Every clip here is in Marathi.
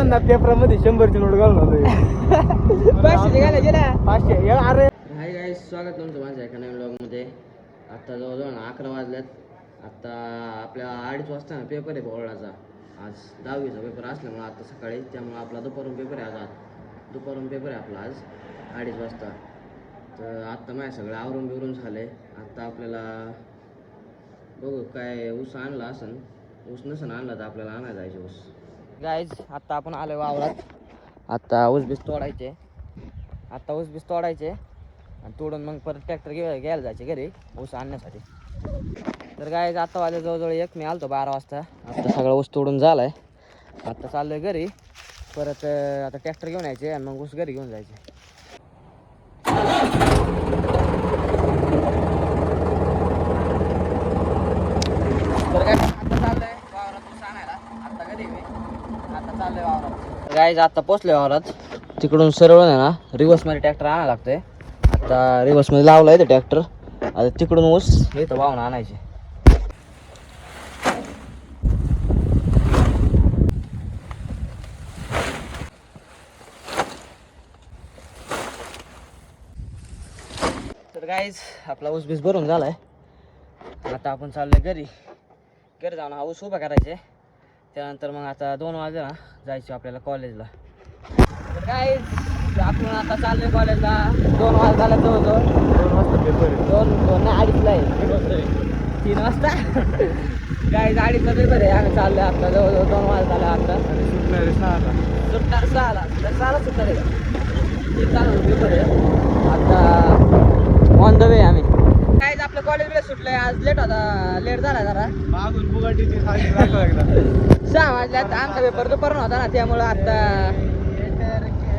ना पेपरामध्ये 100ची नोट घालून आलोय. 500 निघाले गेला 500. अरे हाय गाईस, स्वागत तुमचं माझ्या एका नवीन व्लॉगमध्ये. आत्ता जवळजवळ 11 वाजल्यात. आत्ता आपल्या 2:30 वाजता पेपर आहे बोर्डाचा. आज 10वीचा पेपर असल्यामुळे आता सकाळी, त्यामुळे आपला दुपारून पेपर आहे. आज दुपारून पेपर आहे आपला आज 2:30 वाजता. तर आत्ता माझ्या सगळं आवरून बिवरून झालं आहे. आत्ता आपल्याला बघू काय ऊस आणला असन. ऊस नसन आणला तर आपल्याला आणायला जायचे ऊस. गाईज आत्ता आपण आलो वावरात. आत्ता ऊस बीस तोडायचे. आणि तोडून मग परत ट्रॅक्टर घ्यायला जायचे घरी ऊस आणण्यासाठी. तर गाईज आता वाजले जवळजवळ 1. मी आलतो 12 वाजता. आता सगळा ऊस तोडून झाला आहे. आता चाललो आहे घरी. परत आता ट्रॅक्टर घेऊन यायचे आणि मग ऊस घरी घेऊन जायचे. तर काय आता चाललंय वावरात ऊस आणायला. आता घरी मी आता चाललोय वावरात. गाईज आता पोचले वावरात. तिकडून सरळ आहे ना रिवर्समध्ये ट्रॅक्टर आणायला लागतंय. आता रिवर्समध्ये लावला आहे ते ट्रॅक्टर. आता तिकडून ऊस इथं वाहून आणायचे. तर गाईज आपला ऊस बीस भरून झालाय. आता आपण चाललोय घरी जाऊन हा ऊस उभा करायचे. त्यानंतर मग आता 2 वाजता ना जायचं आपल्याला कॉलेजला. तर गाईज आपण आता चाललोय कॉलेजला. 2 वाजता जवळजवळ 2 वाजता पेपर आहे. 2 नाही 2:30ला आहे. 3 वाजता गाईज 2:30ला पेपर आहे. आम्ही चाललोय आता जवळजवळ 2 वाजता. आता सुटणार 6ला. सुटणार 6ला. तर 6ला सुटणार आहे का चालू पेपर आहे. आता ऑन द वे आम्ही. काहीच आपलं कॉलेजला सुटलंय. आज लेट झाला जरा. मागून बुगाटीची साडी दाखव एकदा. 6 वाजल्यात. आमचा पेपर दुपारून होता ना, त्यामुळं आता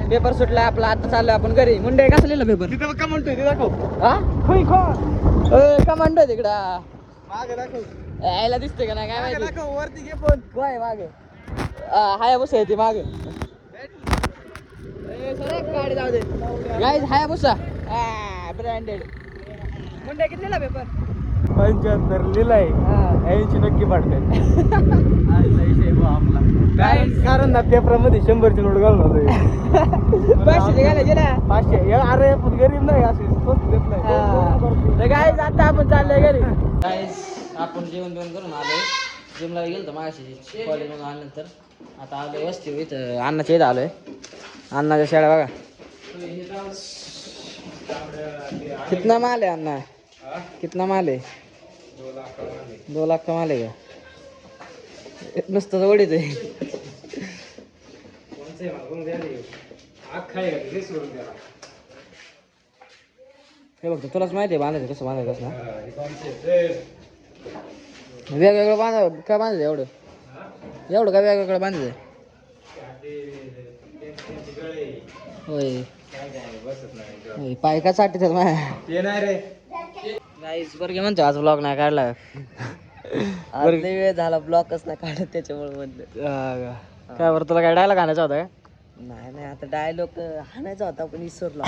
पेपर सुटला आपला. आता चाललोय आपण घरी. मुंडे कसं लिहिलं पेपर? तिथं का म्हणतोय ते दाखव. हा का म्हणतोय तिकडं मागे दाखव. यायला दिसतंय का नाही काय मागे माहिती. दाखव वरती घे फोन. काय मागे हायाबुसा येते मागे. गाडी जाऊ दे गाईज. Hayabusa branded. मुंडे किती लिहिला पेपर? 75 लिहिलाय. 80 नक्की पडते. कारण ना पेपरामध्ये 100ची नोट घालून आलोय. 500 निघाले गेला 500. अरे पण गरीब नाही असे स्वस्त देत नाही. तर गाईज आता आपण चाललोय घरी. गाईज आपण जेवण करून आलोय. जिमला गेलो मागाशी कॉलेजमधून आल्यानंतर. आता आलोय वस्ती इथं अण्णाच्या इथं आलोय. अण्णाच्या शेळ्या बघा. कितना माल आहे अण्णा? कितना माल आहे? 2 लाख का माल आहे का? नुसतं वडीच आहे. हे बघतो तुलाच माहिती आहे बांधायचं कसं बांधायचं ना. वेगवेगळं काय बांधायचं एवढं काय वेगवेगळं बांधायचं? होय पाय का साठी माझ्या गाईस बरं म्हणतो आज ब्लॉग नाही काढला. वेळ झाला ब्लॉगच नाही काढत त्याच्यामुळे म्हणलं. काय बरं तुला काय डायलॉग आणायचा होता का? नाही आता डायलॉग आणायचा होता पण विसरलो.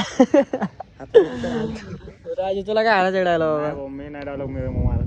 राजू तुला काय आणायचं डायलॉग? मी नाही डायलॉग मला.